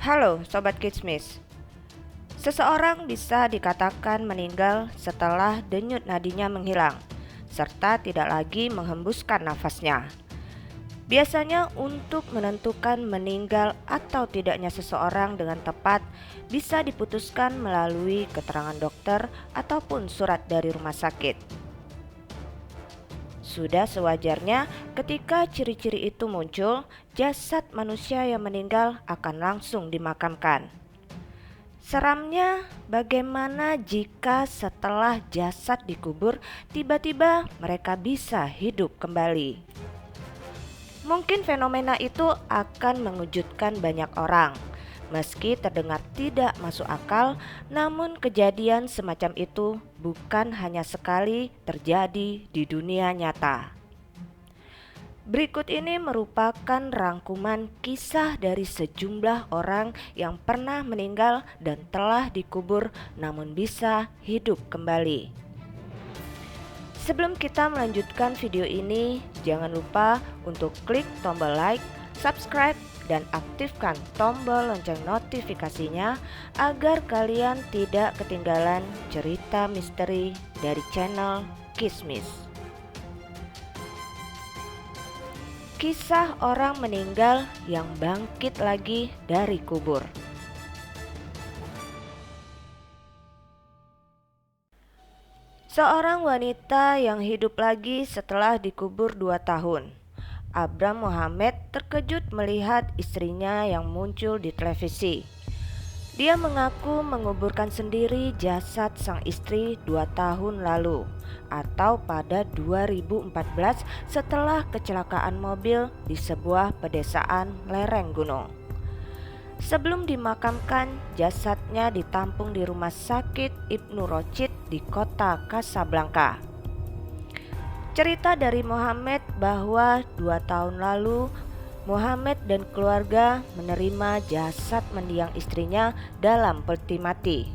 Halo Sobat Kismis. Seseorang bisa dikatakan meninggal setelah denyut nadinya menghilang, serta tidak lagi menghembuskan nafasnya. Biasanya untuk menentukan meninggal atau tidaknya seseorang dengan tepat bisa diputuskan melalui keterangan dokter ataupun surat dari rumah sakit. Sudah sewajarnya ketika ciri-ciri itu muncul, jasad manusia yang meninggal akan langsung dimakamkan. Seramnya, bagaimana jika setelah jasad dikubur, tiba-tiba mereka bisa hidup kembali? Mungkin fenomena itu akan mengejutkan banyak orang. Meski terdengar tidak masuk akal, namun kejadian semacam itu bukan hanya sekali terjadi di dunia nyata. Berikut ini merupakan rangkuman kisah dari sejumlah orang yang pernah meninggal dan telah dikubur namun bisa hidup kembali. Sebelum kita melanjutkan video ini, jangan lupa untuk klik tombol like, subscribe, dan aktifkan tombol lonceng notifikasinya agar kalian tidak ketinggalan cerita misteri dari channel Kismis. Kisah orang meninggal yang bangkit lagi dari kubur. Seorang wanita yang hidup lagi setelah dikubur 2 tahun. Abram Muhammad terkejut melihat istrinya yang muncul di televisi. Dia mengaku menguburkan sendiri jasad sang istri 2 tahun lalu atau pada 2014 setelah kecelakaan mobil di sebuah pedesaan lereng gunung. Sebelum dimakamkan, jasadnya ditampung di rumah sakit Ibnu Rochid di kota Casablanca. Cerita dari Muhammad bahwa 2 tahun lalu Muhammad dan keluarga menerima jasad mendiang istrinya dalam peti mati.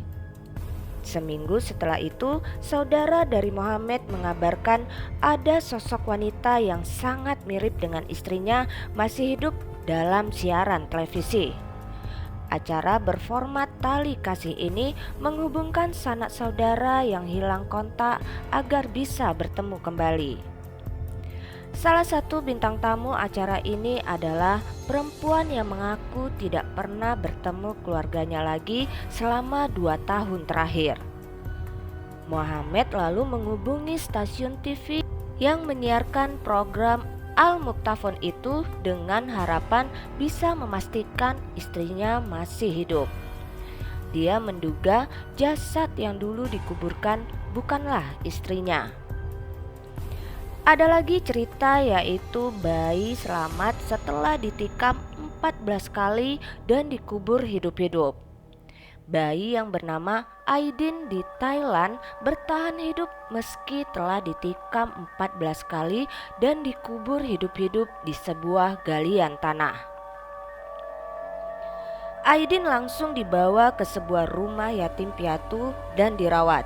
Seminggu setelah itu, saudara dari Muhammad mengabarkan ada sosok wanita yang sangat mirip dengan istrinya masih hidup dalam siaran televisi. Acara berformat tali kasih ini menghubungkan sanak saudara yang hilang kontak agar bisa bertemu kembali. Salah satu bintang tamu acara ini adalah perempuan yang mengaku tidak pernah bertemu keluarganya lagi selama 2 tahun terakhir. Muhammad lalu menghubungi stasiun TV yang menyiarkan program Al-Muktafon itu dengan harapan bisa memastikan istrinya masih hidup. Dia menduga jasad yang dulu dikuburkan bukanlah istrinya. Ada lagi cerita yaitu bayi selamat setelah ditikam 14 kali dan dikubur hidup-hidup. Bayi yang bernama Aidin di Thailand bertahan hidup meski telah ditikam 14 kali dan dikubur hidup-hidup di sebuah galian tanah. Aidin langsung dibawa ke sebuah rumah yatim piatu dan dirawat.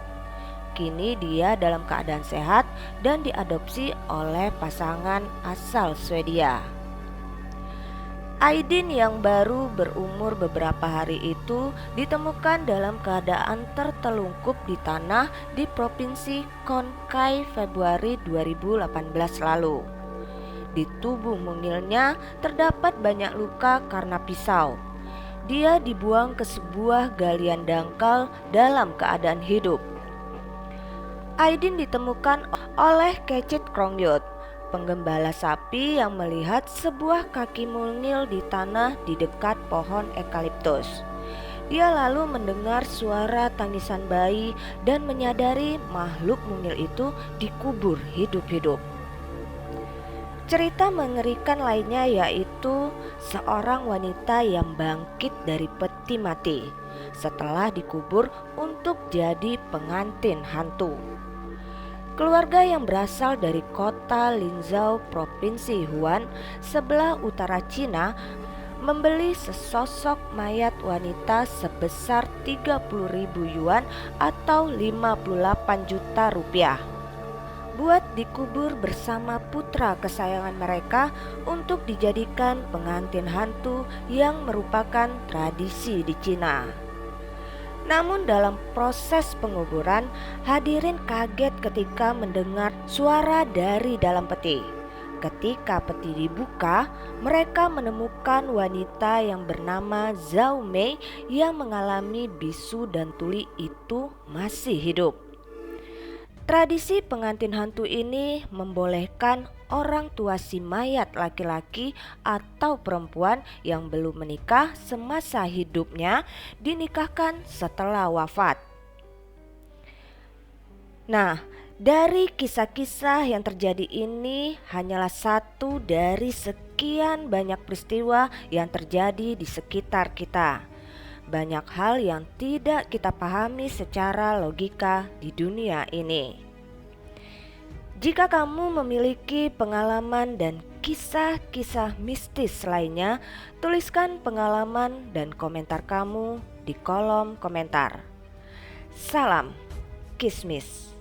Kini dia dalam keadaan sehat dan diadopsi oleh pasangan asal Swedia. Aidin yang baru berumur beberapa hari itu ditemukan dalam keadaan tertelungkup di tanah di Provinsi Kon Kai Februari 2018 lalu. Di tubuh mungilnya terdapat banyak luka karena pisau. Dia dibuang ke sebuah galian dangkal dalam keadaan hidup. Aidin ditemukan oleh Kecit Krongyot, penggembala sapi yang melihat sebuah kaki mungil di tanah di dekat pohon eukaliptus. Dia lalu mendengar suara tangisan bayi dan menyadari makhluk mungil itu dikubur hidup-hidup. Cerita mengerikan lainnya yaitu seorang wanita yang bangkit dari peti mati setelah dikubur untuk jadi pengantin hantu. Keluarga yang berasal dari kota Linzhou, Provinsi Hunan, sebelah utara Cina, membeli sesosok mayat wanita sebesar 30.000 yuan atau 58 juta rupiah. buat dikubur bersama putra kesayangan mereka untuk dijadikan pengantin hantu yang merupakan tradisi di Cina. Namun dalam proses penguburan, hadirin kaget ketika mendengar suara dari dalam peti. Ketika peti dibuka, mereka menemukan wanita yang bernama Zhao Mei yang mengalami bisu dan tuli itu masih hidup. Tradisi pengantin hantu ini membolehkan orang tua si mayat laki-laki atau perempuan yang belum menikah semasa hidupnya dinikahkan setelah wafat. Nah, dari kisah-kisah yang terjadi ini hanyalah satu dari sekian banyak peristiwa yang terjadi di sekitar kita. Banyak hal yang tidak kita pahami secara logika di dunia ini. Jika kamu memiliki pengalaman dan kisah-kisah mistis lainnya, tuliskan pengalaman dan komentar kamu di kolom komentar. Salam Kismis.